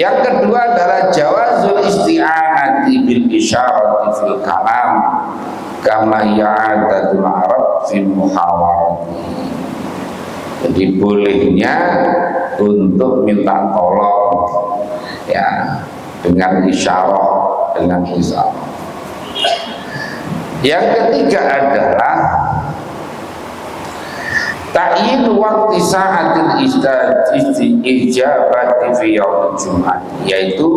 Yang kedua adalah jawazul isti'anati bil isyarati fil kalam kama ya'adatul Arab fi muhawarati. Jadi bolehnya untuk minta tolong ya dengan isyarah, dengan isyarat. Yang ketiga adalah ta'yin waqti sa'atil ijabati fi yaumil Jumat, yaitu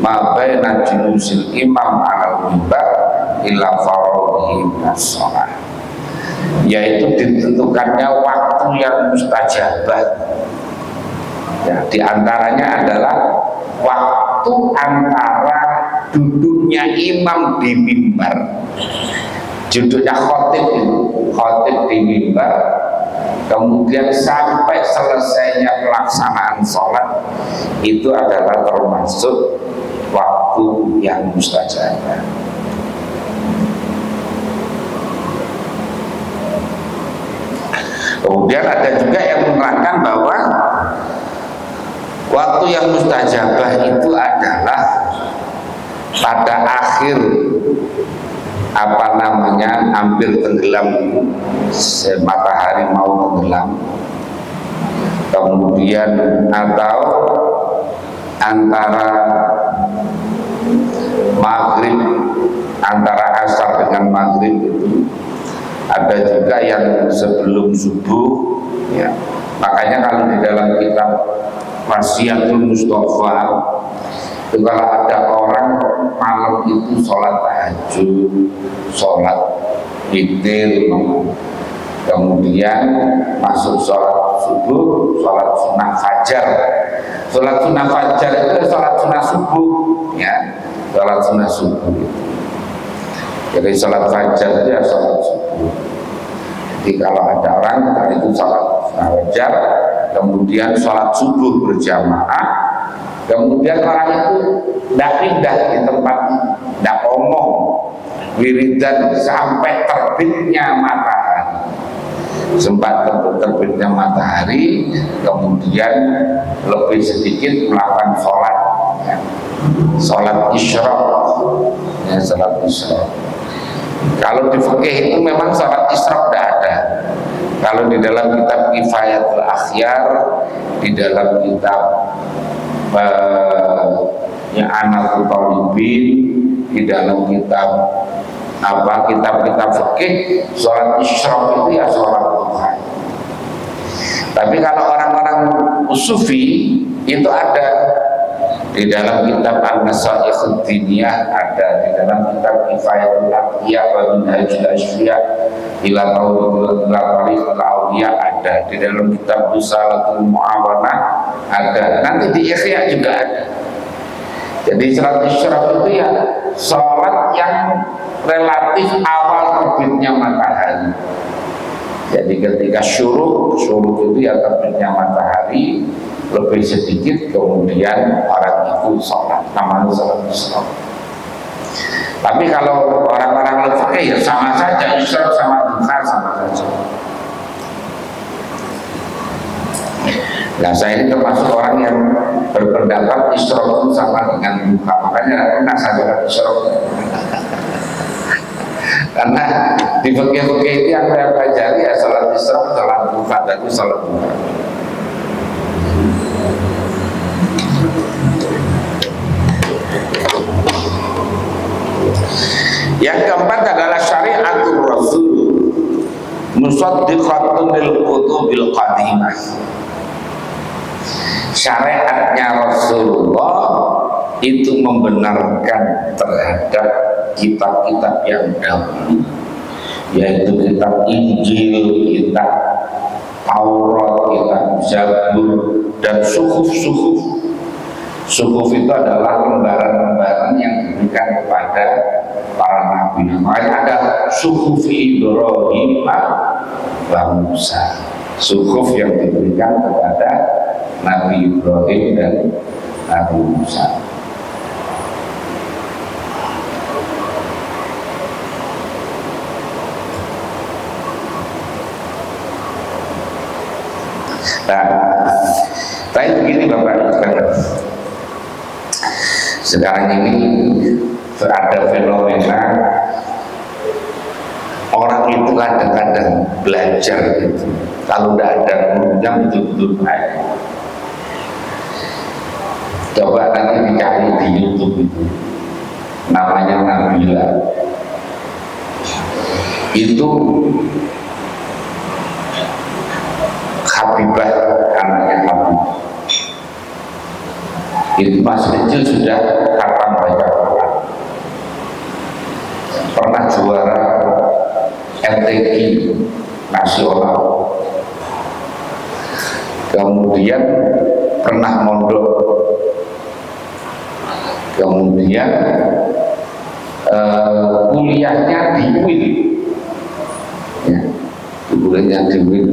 ma baina julusil imam 'alal mimbar ila faraghihi minas shalah, yaitu ditentukannya waktu yang mustajabah. Ya, di antaranya adalah waktu antara duduknya imam di mimbar, duduknya khotib di mimbar, kemudian sampai selesainya pelaksanaan sholat, itu adalah termasuk waktu yang mustajabah. Kemudian ada juga yang menerangkan bahwa waktu yang mustajabah itu adalah pada akhir hampir tenggelam, matahari mau tenggelam, kemudian atau antara maghrib, antara asar dengan maghrib itu. Ada juga yang sebelum subuh ya. Makanya kalau di dalam kitab Wasiatul Mustafa itu kalau ada orang malam itu sholat tahajud, sholat witir, kemudian masuk sholat subuh, sholat sunnah fajar. Sholat sunnah fajar itu sholat sunnah subuh ya, sholat sunnah subuh. Jadi sholat fajar itu ya sholat subuh. Jadi kalau ada orang itu sholat fajar, kemudian sholat subuh berjamaah, kemudian orang itu tidak pindah di tempat, tidak ngomong wiridan sampai terbitnya matahari. Sempat terbitnya matahari, kemudian lebih sedikit melakukan sholat ya. Sholat isyraq ya, sholat isyraq. Kalau di fikih itu memang sholat isyraq tidak ada. Kalau di dalam kitab Kifayatul Akhyar, di dalam kitab Anatul Talibin, di dalam kitab kitab-kitab fikih, sholat isyraq itu ya sholat duha. Tapi kalau orang-orang sufi itu ada di dalam kitab An-Nasa'ikhud Diniyah, ada di dalam kitab Kifayatul Aqiyah wa Minhajul Asfiya ila Tariqul Awliya, ada di dalam kitab Risalatul Mu'awanah, ada nanti di Ihya juga ada. Jadi sholat isyraq itu ya sholat yang relatif awal terbitnya matahari. Jadi ketika syuruk itu ya terbitnya matahari, lebih sedikit kemudian orang itu sholat, namanya sholat isyraq. Tapi kalau orang-orang fikih ya sama saja, isyraq sama duha sama saja. Nah, saya ini termasuk orang yang berpendapat isyraq itu sama dengan duha, makanya pernah saya sholat isyraq. Karena di fikih-fikih itu yang saya pelajari ya sholat isyraq, sholat duha, tapi sholat duha. Yang keempat adalah syariatul Rasul musaddiqatun lil kutubil qadimah. Syariatnya Rasulullah itu membenarkan terhadap kitab-kitab yang dahulu, yaitu kitab Injil, kitab Taurat, kitab Zabur, dan suhuf-suhuf. Suhuf itu adalah lembaran-lembaran yang diberikan kepada para nabi. Makanya ada suhuf Ibrahim wa Musa, suhuf yang diberikan kepada Nabi Ibrahim dan Nabi Musa. Nah, tapi begini Bapak Ibu sekalian, Sekarang ini ada fenomena orang itu kadang-kadang belajar gitu, kalau tidak ada gurunya betul-betul baik. Coba nanti dicari di YouTube itu, namanya Nabila. Itu Habibah, anaknya Habib. Itu masih kecil sudah hafal baca Quran. Pernah juara MTQ nasional. Kemudian pernah mondok. Kemudian kuliahnya di UIN. Ya, kuliahnya di UIN.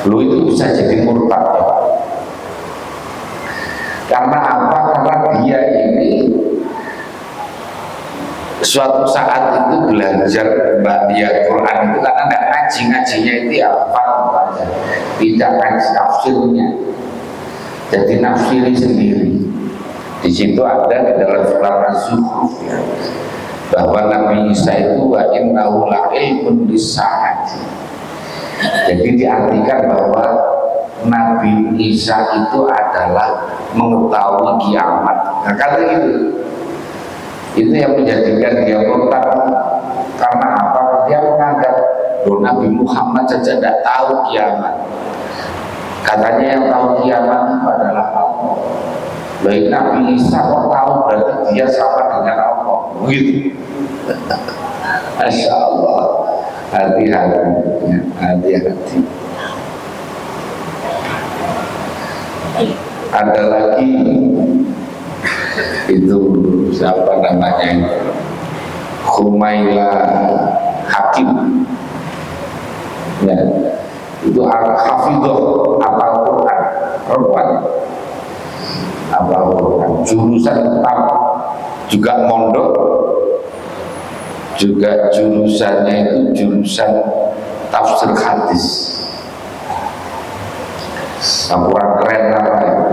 Lu itu bisa jadi murtad ya. Karena apa? Karena dia ini suatu saat itu belajar baca Quran itu karena nggak ngajinya itu ya apa aja, tidak ngaji tafsirnya, jadi nafsiri sendiri. Di situ ada di dalam surat Az-Zukhruf ya, bahwa Nabi Isa itu wa innahu la'ilmun lis-sa'ati. Jadi diartikan bahwa Nabi Isa itu adalah mengetahui kiamat. Nah kata itu yang menjadikan dia murtad. Karena apa? Dia menganggap Nabi Muhammad saja tidak tahu kiamat. Katanya yang tahu kiamat itu adalah Allah. Baik Nabi Isa kok tahu, berarti dia sama dengan Allah. Begitu. Masya Allah. Hati-hati, hati-hati. Ada lagi itu siapa namanya, Humaila Hakim ya, itu hafidhah apal Quran, perempuan apal Quran, jurusan tetap juga mondok, juga jurusannya itu jurusan tafsir hadis. Kurang keren apa itu.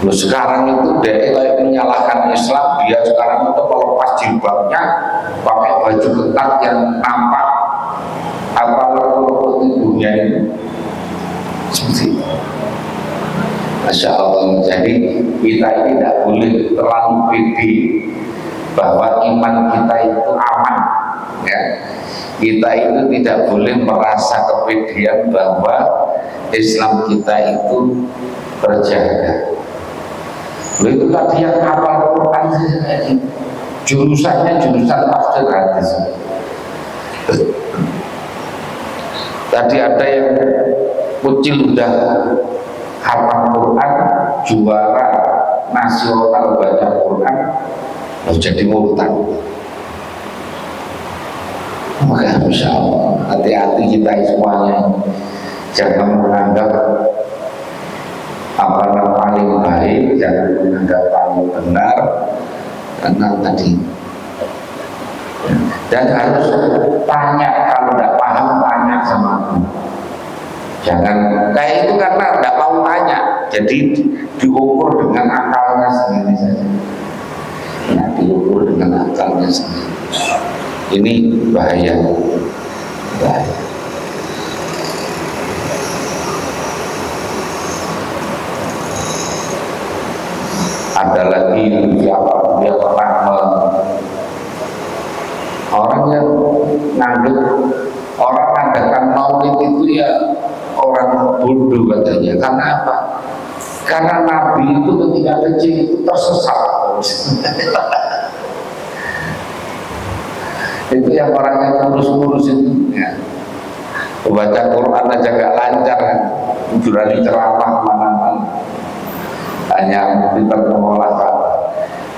Loh, sekarang itu dia menyalahkan Islam, dia sekarang itu melepas jilbabnya, pakai baju ketat yang nampak apa lutut ibunya itu. Seperti itu. Masya Allah. Jadi kita ini tidak boleh terlalu pede bahwa iman kita itu aman ya. Kita itu tidak boleh merasa kepedean bahwa Islam kita itu terjaga. Itu tadi yang hafal Quran jurusannya jurusan tafsir hadis. Tadi ada yang kecil udah hafal Quran, juara nasional baca Quran, lalu jadi murtad. Maka Masya Allah, hati-hati kita semuanya, jangan menganggap apa yang paling baik, jangan menganggap paling benar, karena tadi. Dan harus tanya, kalau tidak paham tanya sama aku. Jangan kayak itu karena tidak mau tanya, jadi diukur dengan akalnya sendiri saja. Nah, diukur dengan akalnya sendiri. Ini bahaya. Bahaya. Ada lagi siapa dia pernah orang yang nganggep orang mengadakan maulid itu ya orang bodoh katanya. Karena apa? Karena Nabi itu ketika kecil itu tersesat. Itu yang orang yang ngurus-ngurus itu ya. Baca Quran aja gak lancar kan, berani ceramah mana-mana, hanya pintar mengolah kata.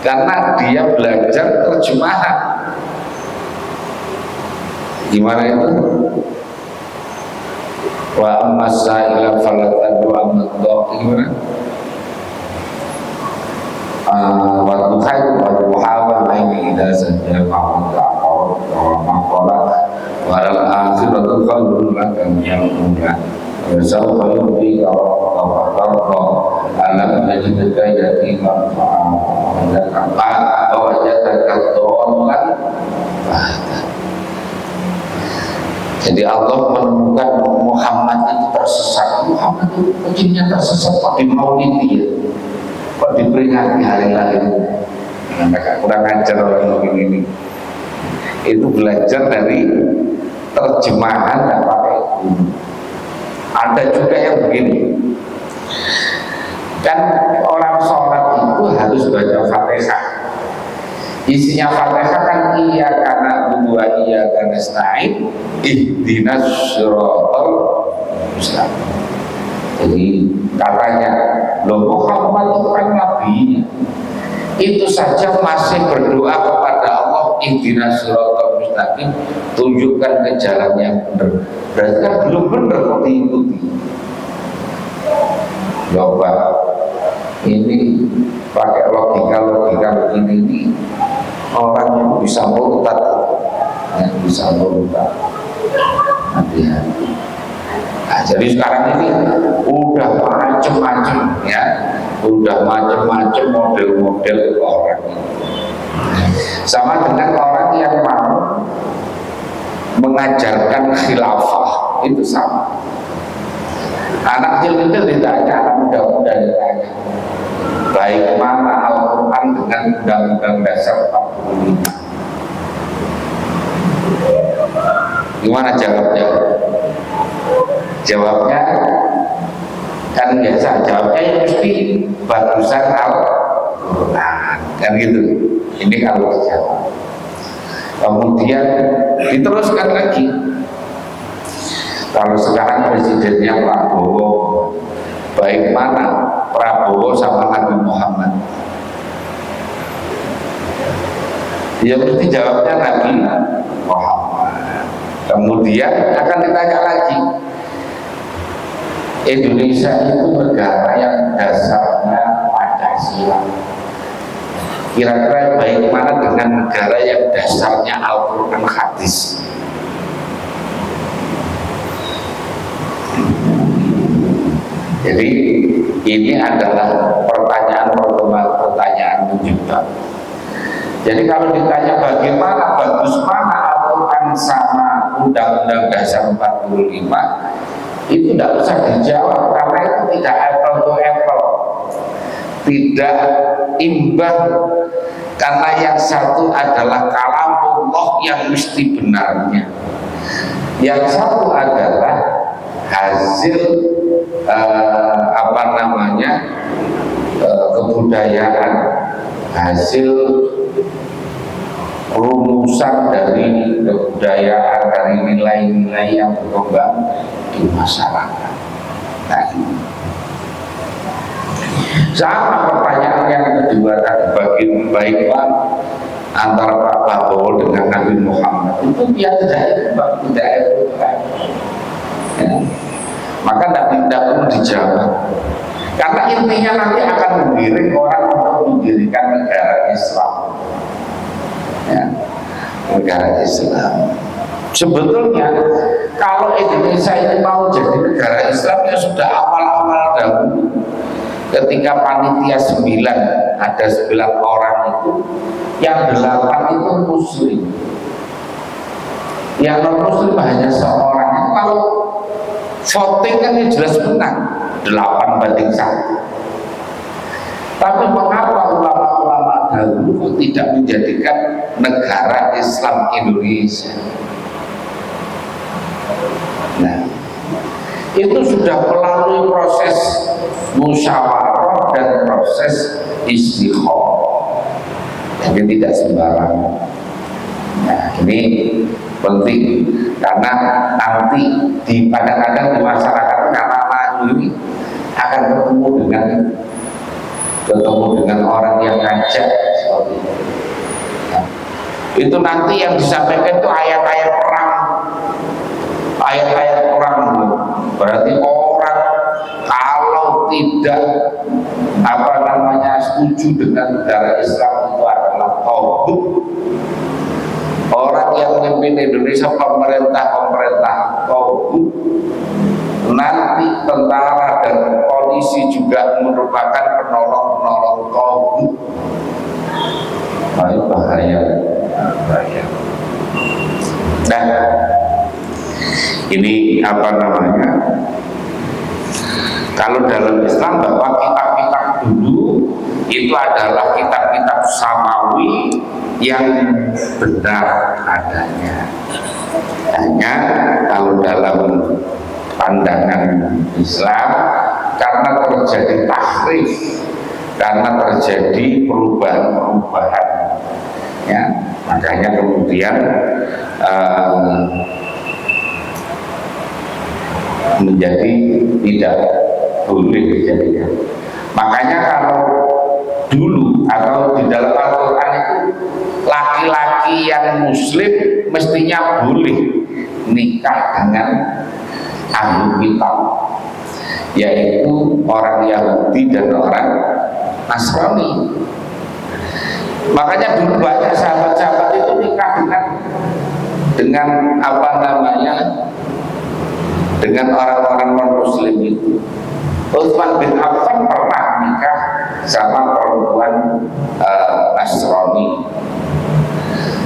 Karena dia belajar terjemahan. Gimana itu? Wa amma sa'ila falatadu amma dhaq, gimana? Wa tuhai wa tuhawa laini idha sajjal ma'amud ta'awad wa ma'akola wa al-akhiratu khairun laka minal ula wa sawfa yubdika rabbaka fatarda ala yajidaka yatiman fa'awa wajadaka dhalan fahada. Jadi Allah menemukan Muhammad itu tersesat. Muhammad itu mungkinnya tersesat kok di maulidi ya, kok diperingati hari lahir. Mereka kurang ajar orang ini. Itu belajar dari terjemahan dan pakai guru. Ada juga yang begini, kan orang sholat itu harus baca Fatihah. Isinya Fatihah kan iya karena dua iya karena nasta'in ihdinas siratal mustaqim. Jadi katanya loh Muhammad itu kan nabinya, itu saja masih berdoa kepada Allah ihdinas siratal mustaqim, tunjukkan ke jalan yang benar. Berarti kan belum benar kok diikuti. Coba ini pakai logika begini ini orang yang bisa murtad, yang bisa murtad. Hati-hati. Nah, jadi sekarang ini udah macam-macam ya, udah macam-macam model-model orang ini. Sama dengan orang yang mau mengajarkan khilafah itu sama. Anak kecil ditanya, anak muda-muda ditanya, baik mana Al-Quran dengan Undang-Undang Dasar 45? Gimana jawabnya? Jawabnya kan biasa, jawabnya ya mesti bagusan Al-Quran, kan gitu. Ini kalau dijawab. Kemudian diteruskan lagi. Kalau sekarang presidennya Prabowo, baik mana Prabowo sama Nabi Muhammad? Ya mesti jawabnya Nabi Muhammad. Kemudian akan ditanya lagi, Indonesia itu negara yang dasarnya Pancasila. Kira-kira baik mana dengan negara yang dasarnya Al-Quran hadis? Jadi ini adalah pertanyaan menjebak. Jadi kalau ditanya bagaimana bagus mana Al-Quran sama Undang-Undang Dasar 45, itu tidak usah dijawab karena itu tidak apple to apple, tidak imbang, karena yang satu adalah kalamullah yang mesti benarnya, yang satu adalah hasil kebudayaan, hasil rumusan dari kebudayaan, dari nilai-nilai yang berkembang di masyarakat. Nah, sama pertanyaan yang kedua tadi, baiklah antara Pak Prabowo dengan Nabi Muhammad, itu dia tidak ya. Maka tidak perlu dijawab, karena intinya nanti akan menggiring orang untuk mendirikan negara Islam ya, negara Islam. Sebetulnya kalau Indonesia ini mau jadi negara Islam ya sudah awal-awal dahulu, ketika panitia 9, ada 9 orang itu, yang 8 itu muslim, yang non muslim hanya seorang. Kalau voting kan ya jelas menang 8-1. Tapi mengapa ulama-ulama dahulu tidak menjadikan negara Islam Indonesia? Nah, itu sudah melalui proses musyawarah dan proses istikharah, jadi tidak sembarangan. Nah, ini penting karena nanti kadang-kadang di masyarakat anak-anak ini akan ketemu dengan orang yang ngajak seperti itu. Nah, itu nanti yang disampaikan itu ayat-ayat perang, ayat-ayat perang. Berarti orang kalau tidak setuju dengan negara Islam itu adalah tauhid. Orang yang memimpin Indonesia, pemerintah tauhid, nanti tentara dan polisi polisi juga merupakan penolong-penolong taghut. Itu bahaya. Nah, ini apa namanya? Kalau dalam Islam bahwa kitab-kitab dulu itu adalah kitab-kitab samawi yang benar adanya. Hanya kalau dalam pandangan Islam, karena terjadi tahrif, karena terjadi perubahan-perubahan, ya, makanya kemudian menjadi tidak boleh dijadikan. Makanya kalau dulu atau di dalam Al-Quran itu laki-laki yang muslim mestinya boleh nikah dengan ahli kitab, yaitu orang Yahudi dan orang Nasrani. Makanya dulu banyak sahabat-sahabat itu nikah dengan apa namanya, dengan orang-orang non-muslim itu. Utsman bin Affan pernah nikah sama perempuan Nasrani.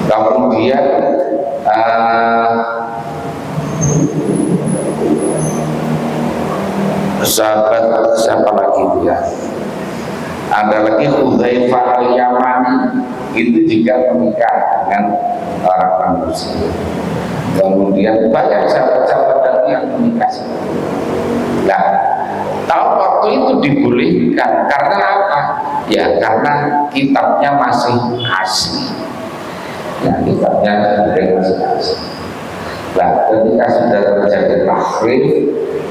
Kemudian sahabat siapa lagi ya? Ada lagi Hudzaifah al-Yamani, itu juga menikah dengan orang Muslim. Kemudian banyak sahabat-sahabat yang menikah. Nah, tahun waktu itu dibolehkan karena apa? Ya karena kitabnya masih asli. Ya, kitabnya masih asli. Nah, ketika sudah terjadi tahrif,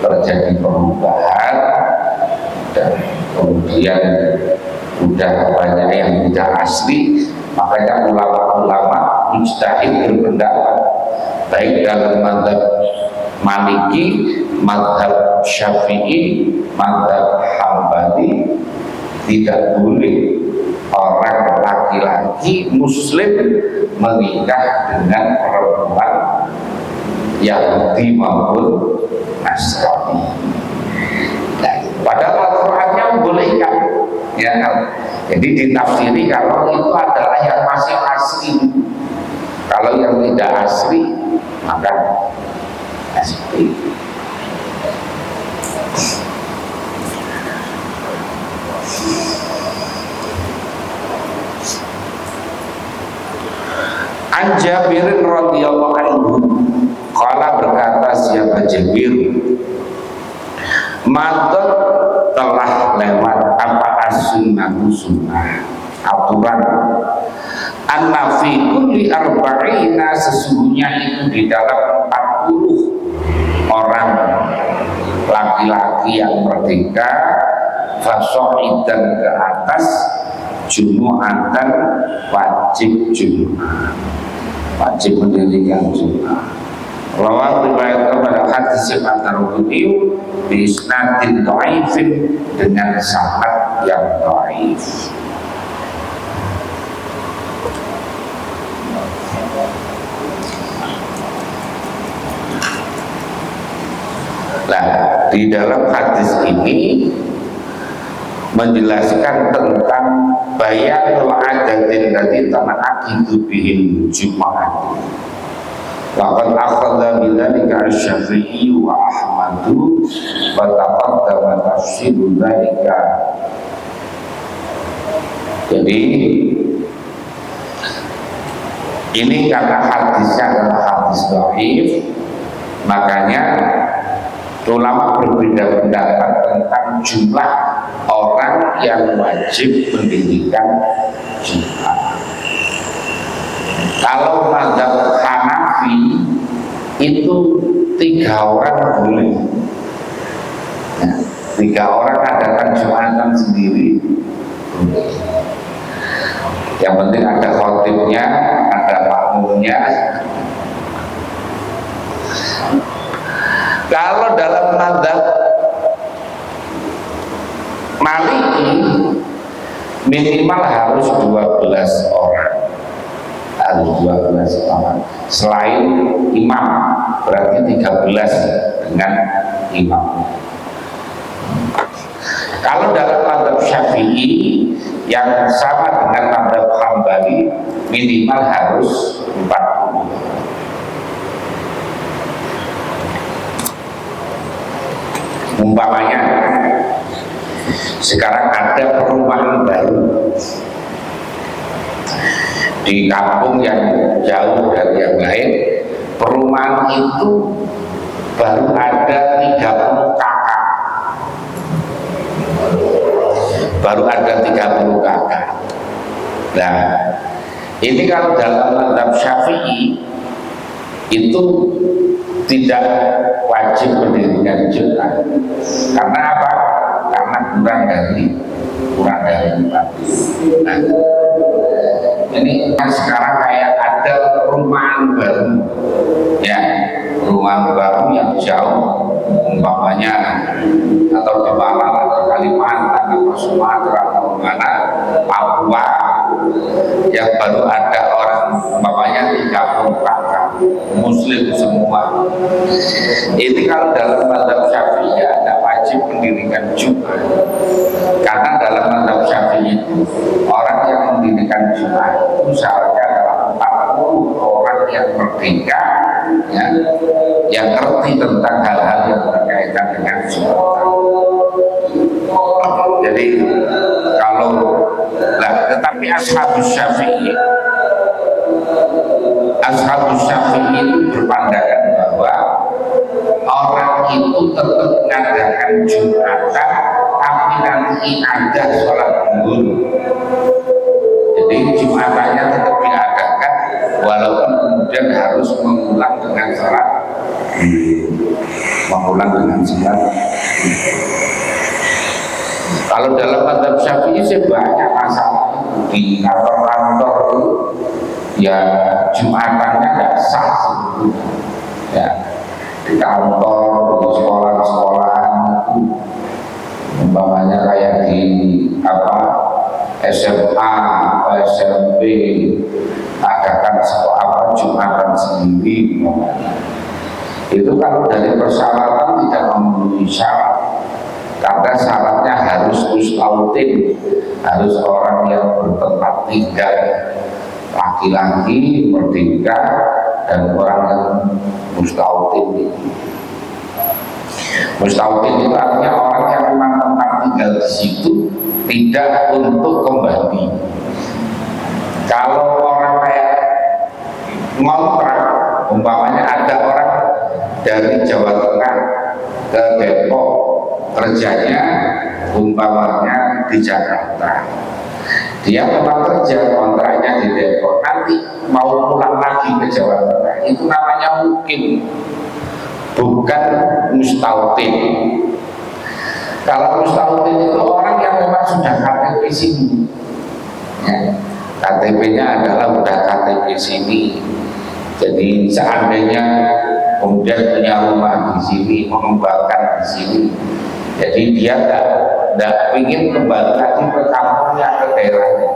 terjadi perubahan, dan kemudian udah banyak yang tidak asli, makanya ulama-ulama mujtahid berpendapat baik dalam mazhab Maliki, mazhab Syafi'i, mazhab Hambali, tidak boleh orang laki-laki muslim menikah dengan perempuan Yahudi maupun Nasrani. Nah, padahal Al-Qurannya membolehkan, ya kan? Jadi ditafsiri kalau itu adalah yang masih asli. Kalau yang tidak asli, maka asli. An Jabirin radhiyallahu anhu qala, berkata siapa Jabir, madat telah lewat apa as-sunnah, sunnah aturan, anna fi kulli arba'ina, sesungguhnya itu di dalam 40 orang laki-laki yang merdeka, faso'idan ke atas, jumu'atan wajib Jumat, wajib mendirikan Jumat. Rawat riwayat kepada hadis yang At-Tirmidzi bi isnadin dhaifin, dengan sanad yang dhaif. Nah, di dalam hadis ini menjelaskan tentang bayanul adatin dari tana'akidu bihil Jumat. Laqad akhadha bidzalika asy-Syafi'i wa Ahmadu wa taqaddama tafsiru dzalika. Jadi ini karena hadisnya adalah hadis dhaif, makanya ulama berbeda pendapat tentang jumlah orang yang wajib mendirikan Jumat. Kalau mazhab Hanafi itu 3 orang boleh, ya, 3 orang adakan Jumatan sendiri. Yang penting ada khotibnya, ada makmumnya. Kalau dalam mazhab Maliki minimal harus 12 orang, harus 12 orang. Selain imam berarti 13 dengan imam. Kalau dalam mazhab Syafi'i yang sama dengan mazhab Hambali minimal harus 40. Umpamanya sekarang ada perumahan baru di kampung yang jauh dari yang lain, perumahan itu baru ada 30 kakak, baru ada 30 kakak. Nah, ini kalau dalam mazhab Syafi'i itu tidak wajib mendirikan Jumat. Karena apa? Karena kurang dari 40. Nah, ini kan sekarang kayak ada perumahan baru, ya, perumahan baru yang jauh, umpamanya atau di Malang atau Kalimantan atau Sumatera atau mana, Papua, yang baru ada orang umpamanya 30 kakak, Muslim semua. Ini kalau dalam mazhab Syafi'i ada wajib mendirikan Jumat, karena dalam mazhab Syafi'i itu orang yang mendirikan Jumat itu syaratnya adalah 40 orang yang merdeka, ya, yang ngerti tentang hal-hal yang berkaitan dengan Jumat. Jadi kalau tetapi Ashabus Syafi'i itu berpandangan bahwa orang itu tetap mengadakan Jumatan, tapi nanti ada sholat zuhur. Jadi Jumatannya tetap diadakan, walaupun kemudian harus mengulang dengan sholat, Kalau dalam mazhab Syafi'i sih banyak masalah di kantor-kantor itu, ya Jumatannya nggak sah sebetulnya. Ya, di kantor, di sekolah-sekolah, umpamanya kayak di SMA, SMP, adakan sekolah Jumatan sendiri. Itu kalau dari persyaratan tidak memenuhi syarat, karena syaratnya harus mustautin, harus orang yang bertempat tinggal, laki-laki merdeka dan orang yang mustautin. Mustautin itu artinya orang yang memang tempat tinggal di situ tidak untuk kembali. Kalau orang kayak ngontrak, umpamanya ada orang dari Jawa Tengah ke Depok, kerjanya umpamanya di Jakarta, dia memang kerja kontraknya di Depok, nanti mau pulang lagi ke Jawa Tengah, itu namanya mukim, bukan mustautin. Kalau mustautin itu orang yang memang sudah KTP sini, ya, KTP-nya adalah udah KTP sini. Jadi seandainya kemudian punya rumah di sini, mengembangkan di sini, jadi dia tidak ingin kembali lagi ke kampungnya, ke daerahnya.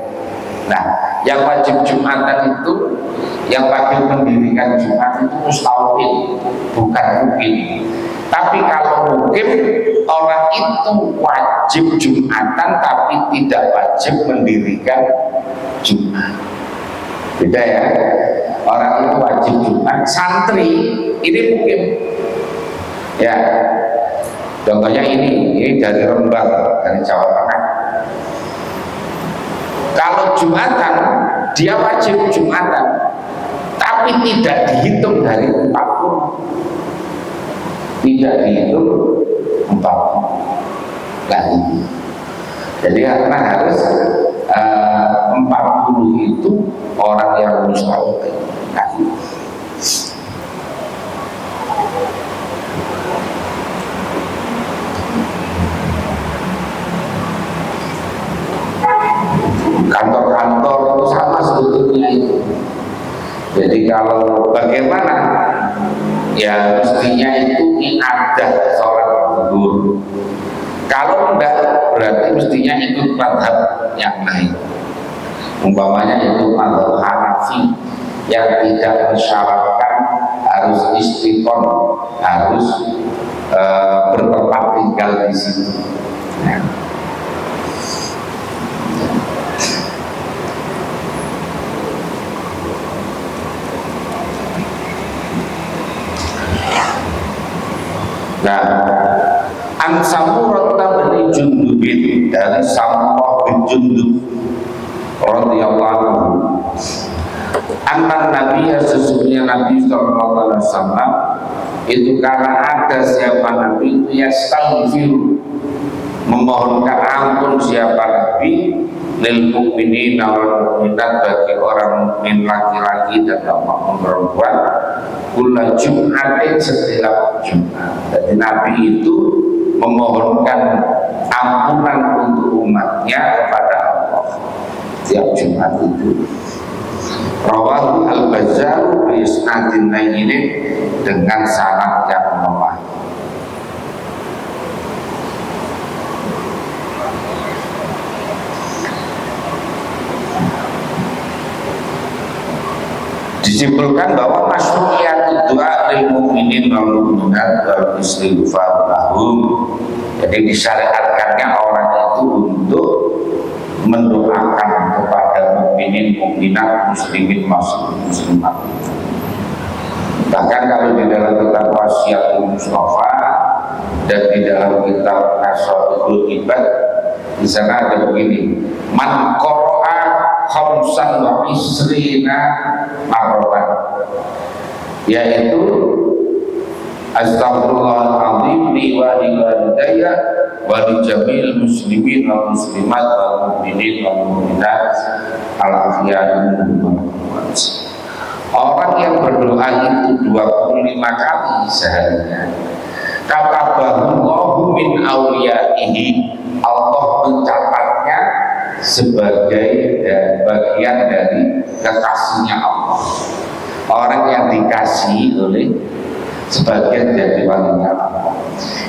Nah, yang wajib Jumatan itu, yang wajib mendirikan Jumat itu mustautin, bukan mukim. Tapi kalau mukim, orang itu wajib Jumatan tapi tidak wajib mendirikan Jumat. Beda ya. Orang itu wajib Jumat, santri ini mukim. Ya, contohnya ini dari Rembang, dari Jawa Tengah. Kalau Jumatan, dia wajib Jumatan, tapi tidak dihitung dari 40. Tidak dihitung 40. Nah, jadi karena harus 40 itu orang yang mustautin. Nah, kantor-kantor itu sama sebetulnya itu. Jadi kalau bagaimana, ya mestinya itu ada sholat zuhur. Kalau enggak, berarti mestinya ikut mazhab yang lain. Umpamanya itu mazhab Hanafi yang tidak mensyaratkan harus istiqon, harus bertempat tinggal di situ. Nah, Nah, an Samurah bin Jundubin, dari Samurah bin Jundub radhiyallahu anhu, anna Nabi, sesungguhnya Nabi sallallahu alaihi wasallam itu, karena ada siapa Nabi itu yastaghfir, memohonkan ampun siapa Nabi lil mukminin wal mukminat, bagi orang mukmin laki-laki dan maupun perempuan, kula Jumatin, setiap Jumat. Jadi Nabi itu memohonkan ampunan untuk umatnya kepada Allah setiap Jumat itu. Rawahu al-Bazzar bi isnadin layyin, dengan sanad yang lemah. Disimpulkan bahwa masyru'iyat doa lil mukminin wal mukminat wal istighfar lahum. Jadi disyariatkannya orang itu untuk mendoakan kepada mukminin, mukminat, muslimin, muslimat. Bahkan kalau di dalam kitab Wasiatul Mustafa dan di dalam kitab Nasaihul Ibad, di sana ada begini: man qara'a khamsan wa isrina marratan, yaitu astaghfirullahaladzim li walidayya wa li jami'il muslimin wal muslimat wal mu'minin wal mu'minat al ahya'i minhum. Orang yang berdoa itu 25 kali seharinya, katabahullahu min awliyaihi, Allah mencatatnya sebagai bagian dari kekasihnya Allah. Orang yang dikasih oleh sebagian dari walinya Allah.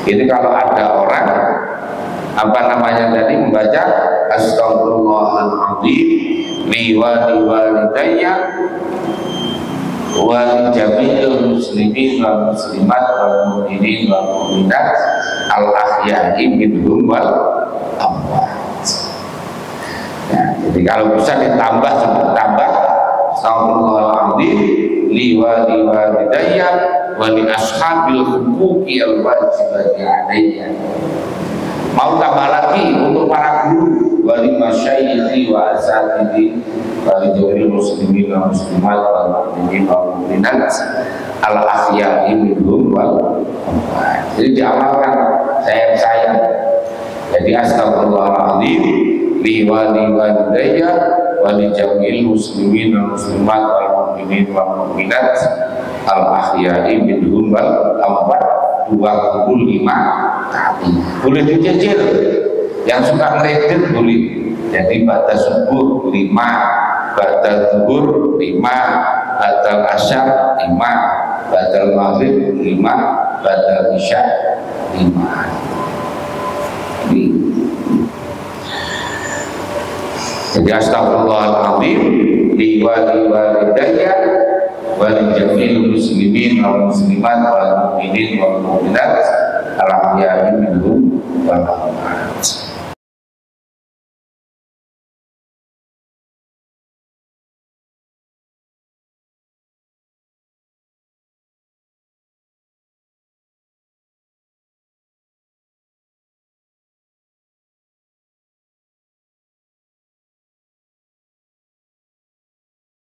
Ini kalau ada orang tadi membaca astaghfirullahaladzim li walidayya wa li jami'il muslimin wal muslimat wal mu'minin wal mu'minat al ahya'i minhum wal amwat. Ya, jadi kalau bisa ditambah astagfirullahaladzim li walidayya wa li ashabil huquqi al wajibati alayya. Mau tambah lagi untuk para guru, wali masyayikhi wa asatidhi wali jawil muslimin wa muslimat wal mu'minin wal mu'minat al ahya'i minhum wal amwat. Jadi diamalkan sayang-sayang. Jadi astagfirullahaladzim li walidayya wa li jawil muslimin wa muslimat wal mu'minin wal mu'minat al ahya'i minhum wal amwat 25 kali. Boleh dicicil, yang suka kredit boleh. Jadi pada subuh 5, pada zuhur 5, pada asyar 5, pada maghrib 5, pada isya 5. Jadi astagfirullahaladzim li walidayya wa li jami'il muslimin wal muslimat wal mu'minin wal mu'minat al ahya'i minhum wal amwat.